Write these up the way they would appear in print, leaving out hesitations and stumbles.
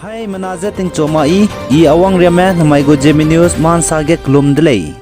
Hai menaza ting coma i awang riame namai go Zeme News Ma Nsa ge klum delei.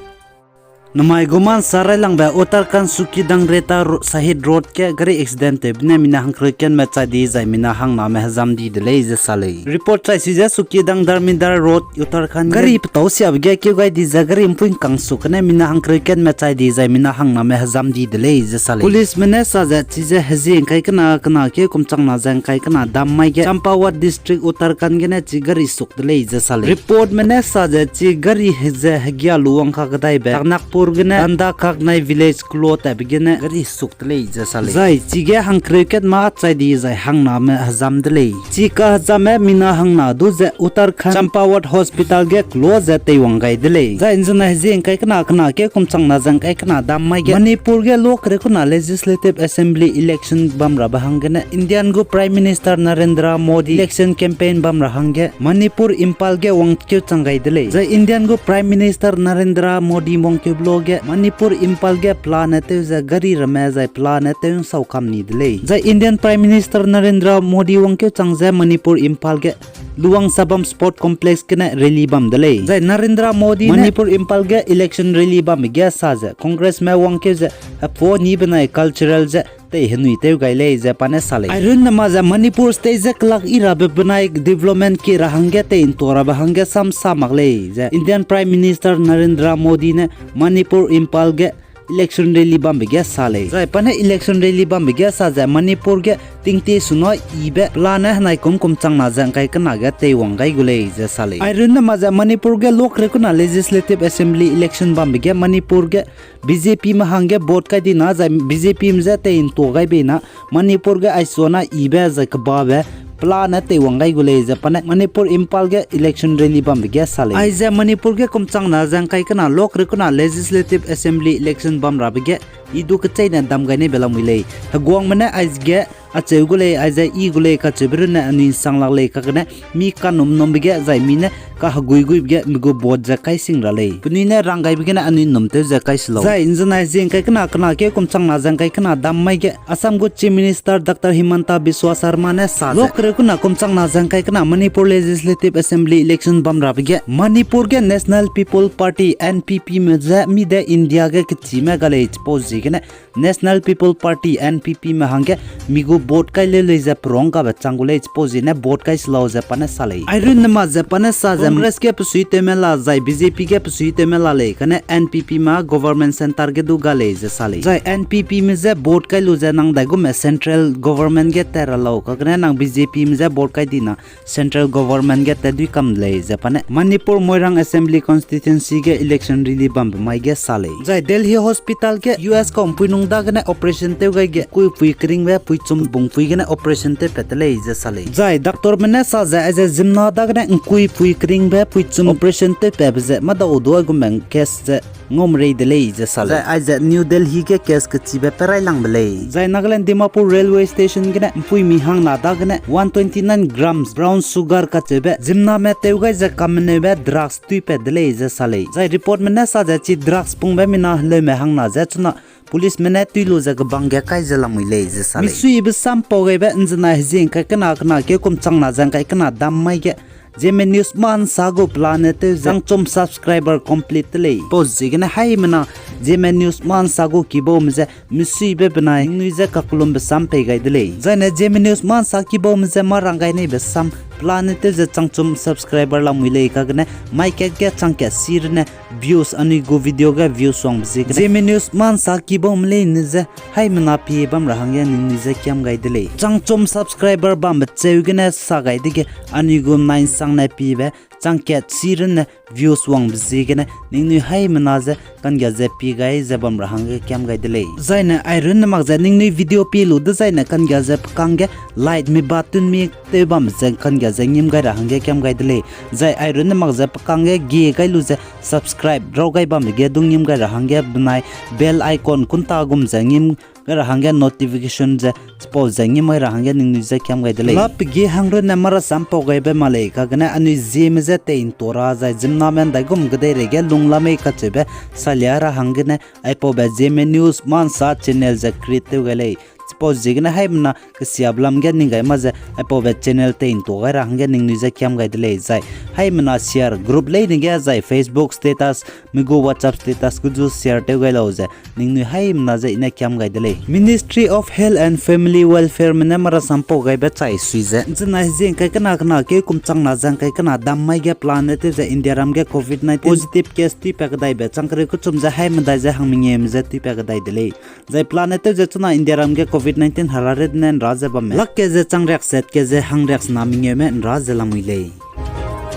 Namai go Man Nsa rai lang ba Uttarakhand Suki dang reta Sahid road ke gari accident te bne mina hang kriken me chai di zai mina hang na me hazam di delei je salei. Report chai si je Suki dang Darmindar road Uttarakhand gari ptau si ab ge kyu gai di zagari impuin kang sukne mina hang kriken me chai di zai mina hang na me hazam di delei je salei. Police mene sa ja chi je hazi kai kana ke kumchang na jang kai kana dam mai ge Champawat district Uttarakhand ge ne chi gari suk delei je salei. Report mene sa ja chi gari heze hagya luang kha gadai be Nakpur gene anda kak nai village klot ab gene gari suk delei je salei. Zai chi ge hang cricket ma chai di zai hang na me hazam delei. Chi ka hazam me mina hang na du je Uttarakhand Champawat hospital ge close je te wangai delei. Zai injuna hezi kai kana ke kumchang na jang kai kana dam mai ge Manipur ge lok rekuna legislative assembly election bamra bahang gene Indian go prime minister Narendra Modi election campaign bamra hange Manipur impal ge wangkyu changai delei. Zai Indian go prime minister Narendra Modi mongkyu blog ge Manipur impal ge plan ate za gari rame zai plan ate sau kam ni delei. Zai Indian prime minister Narendra Modi wangkyu changza Manipur impal ge luang sabam sport complex kena rally bam delei. Zai Narendra Modi Manipur impal ge election rally bam ge sa za congress me wangkyu za apho ni banai cultural za te henui te gaile je pane sale irun namaza Manipur state je klak ira be banai development ki rahange te intora bahange sam samagle je Indian prime minister Narendra Modi ne Manipur impal ge election rally bam ge sale zai pane election rally bam ge sa ja Manipur ge tingti suno ibe plana hanai kum changna jang kai kana ga te wangai gule je sale irun namaza Manipur ge lok rekuna legislative assembly election bam ge Manipur ge BJP ma hange vote kai dina ja BJP mja te in to gai be na Manipur ge aisona ibe ja ka ba be plan te wangai gule je pane Manipur impal ge election rally bam ge sale ai ja Manipur ge kumchang na jang kai kana lok rekuna legislative assembly election bam ra ge idu ka chaina dam gai ne bela muile hagwang mane ai ge acheu gule ai ja I gule ka chebruna ani sanglak le ka ne mi kanum nom ge jai mi ne ka hagui gui ge mi go bot ja kai singra le puni ne rangai ge na ani nom te ja kai slo jai injana jing kai kana ke kumchang na jang kai kana dam mai ge Assam go chief minister Dr Himanta Biswa Sharma ne sa lok rekuna kumchang na jang kai kana Manipur legislative assembly election bam ra ge Manipur ge National People Party NPP me ja mi de India ge chi me gale pose ge ne National People Party NPP me hange mi go vote kai le ja prong ka ba changule pose ne vote kai slo ja pane sale irun ma ja pane sa Congress ke pusui temela zai BJP ke pusui temela le kane NPP ma government center ge du gale je sale zai NPP me je vote kai lu ja nang dai go me central government ge tera lo ka kane nang BJP me je vote kai dina central government ge te du kam le je pane Manipur Moirang assembly constituency ge election really bam mai ge sale zai Delhi hospital ke US kom puinung da gane operation te ge kui pui kring we pui chum bung pui gane operation te petele je sale zai doctor mene sa za as a zimna da gane kui pui kring be pui chum operation te pe be ma da odo go men case je ngom rei delei je sale zai ai za New Delhi ke case ke chi be perai lang belei zai Nagaland Dimapur railway station gane pui mi hang na da gane 129 grams brown sugar ka chebe zimna me te ga za kamne be drugs tu pe delei je sale zai report mene sa ja chi drugs pung be mina le me hang na ja chuna police mene tuilo za bangya kai jala muile je sale misui be sam poge be injana hijing kai kana ke kum changna jang kai kana dam mai ge Zeme News Ma Nsa go planet jangchom subscriber complete le post jigna hai mana Zeme News Ma Nsa go kibo mje misui be banai nui za kakulum be sam pegai dele zaina Zeme News Ma Nsa kibo mje marangai ne be sam planet je changchom subscriber la muile ka gane mai ke changke sirne views ani go video ga views song bjig Zeme News Ma Nsa kibo mle ne je hai mana pi bam rahangya ni je kyam gai dele changchom subscriber bam cheu gane sa gai dige ani go 9 sang na pi be changke sirne views wang bjig ne ningni hai mana je Kangia je pegai je bam rahangya kyam gai dele zaina iron mak je ningni video pi lu de zaina Kangia je kange light mi batun mi te bam je Kangia zengim gai rahangya kyam gai dele zai iron mak je kange ge gai lu je subscribe draw gai bam ge dungim gai rahangya bunai bell icon kunta gum zengim gara hangya notification je suppose zengim gai rahangya ningni je kyam gai dele lap ge hangro na mara sampo gai be male ka gana ani zeme je te in tora zai jimna men dai gum gde re ge lungla me ka chebe salyara hangne aipo be Zeme News Ma Nsa channel je create gai po jigna hai mna kasiablam ge ningai ma je ai po be channel te in to ga ra hang ge ning ni je kyam ga delei jai hai mna share group lei ni ge jai Facebook status migo WhatsApp status ku ju share te ga lo je ning ni hai mna je ina kyam ga delei Ministry of Health and Family Welfare mena mara sampo ga be chai sui je jna jeng kai kana kana ke kum chang na jang kai kana dam mai ge planet je India ram ge COVID-19 positive case ti pe ga dai be chang kre ku chum je hai mna je hang ming em je ti pe ga dai delei jai planet je chuna India ram ge COVID-19 harared nen raja ba me lak ke je chang rek set ke je hang rek na ming em en raja lamui le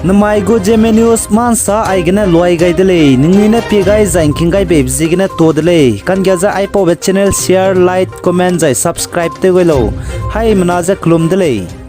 namai go Zeme News Ma Nsa ai gena loi gai delei ningni na pegai nking gai be bjigena to delei Kangia za ai po channel share like comment jai subscribe te gelo hai mna ja klum delei